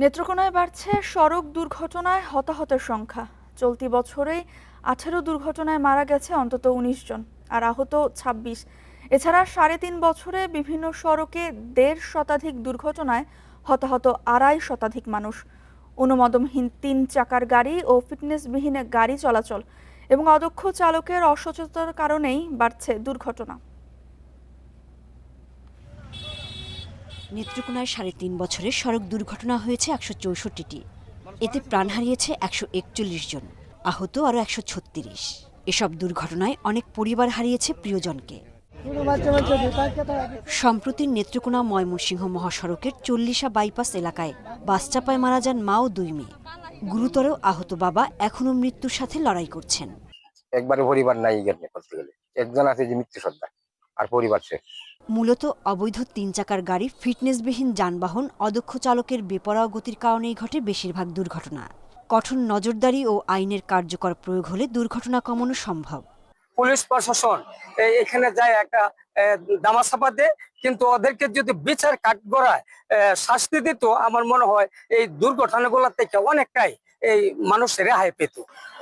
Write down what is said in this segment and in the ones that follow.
নেত্রকোনায় বাড়ছে সড়ক দুর্ঘটনায় হতাহতের সংখ্যা। চলতি বছরে 18 দুর্ঘটনায় মারা গেছে অন্তত 19 জন আর আহত 26। এছাড়া 3.5 বছরে বিভিন্ন সড়কে 1.5 শতাধিক দুর্ঘটনায় হতাহত 2.5 শতাধিক মানুষ। অনুমোদনহীন 3 চাকার গাড়ি ও ফিটনেসবিহীন গাড়ি চলাচল এবং অদক্ষ চালকের অসচেতনতার কারণেই বাড়ছে দুর্ঘটনা। নেত্রকোনায় 3.5 বছরে সড়ক দুর্ঘটনা হয়েছে 164টি। এতে প্রাণ হারিয়েছে 141 জন, আহত আরও 136। এসব দুর্ঘটনায় অনেক পরিবার হারিয়েছে প্রিয়জনকে। সম্প্রতি নেত্রকোনা ময়মনসিংহ মহাসড়কের 40 বাইপাস এলাকায় বাস চাপায় মারা যান মা ও 2 মেয়ে। গুরুতর আহত বাবা এখনো মৃত্যুর সাথে লড়াই করছেন। একবারে পরিবার নাই গেলে বলতে গেলে, একজন আছে যে মৃত্যু সজ্জা, আর পরিবার শেষ। মূলত অবৈধ 3 চাকার গাড়ি, ফিটনেসবিহীন যানবাহন, অদক্ষ চালকের বেপরোয়া গতির কারণেই ঘটে বেশিরভাগ দুর্ঘটনা। কঠোর নজরদারি ও আইনের কার্যকর প্রয়োগ হলে দুর্ঘটনা কমানো সম্ভব। পুলিশ প্রশাসন এখানে যায় একটা দামাচাপা দেয়, কিন্তু ওদেরকে যদি বিচার কাঠগড়ায় শাস্তি দিত, আমার মনে হয় এই দুর্ঘটনাগুলো থেকে অনেকটাই এই মানুষ রেহাই পেত।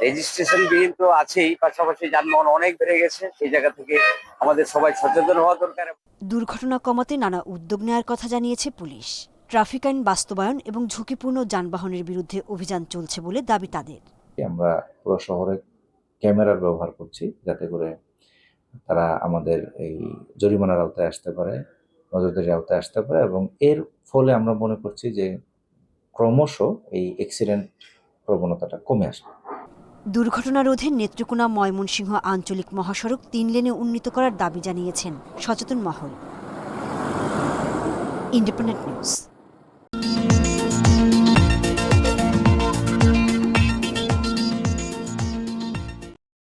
রেজিস্ট্রেশন বিহীন তো আছেই, পাশাপাশি যানবাহন অনেক বেড়ে গেছে। সেই জায়গা থেকে আমাদের সবাই সচেতন হওয়া দরকার। দুর্ঘটনা কমাতে নানা উদ্যোগ নেওয়ার কথা জানিয়েছে পুলিশ। ট্রাফিক আইন বাস্তবায়ন এবং ঝুঁকিপূর্ণ যানবাহনের বিরুদ্ধে অভিযান চলছে বলে দাবি তাদের। আমরা পুরো শহরে ক্যামেরার ব্যবহার করছি, যাতে করে তারা আমাদের এই জরিমানার আওতায় আসতে পারে, নজরদারির আওতায় আসতে পারে, এবং এর ফলে আমরা মনে করছি যে ক্রমশ এই অ্যাক্সিডেন্ট প্রবণতাটা কমে আসবে। দুর্ঘটনা রোধে নেত্রকোনা ময়মনসিংহ আঞ্চলিক মহাসড়ক 3 লেনে উন্নীত করার দাবি জানিয়েছেন সচেতন মহল। Independent news.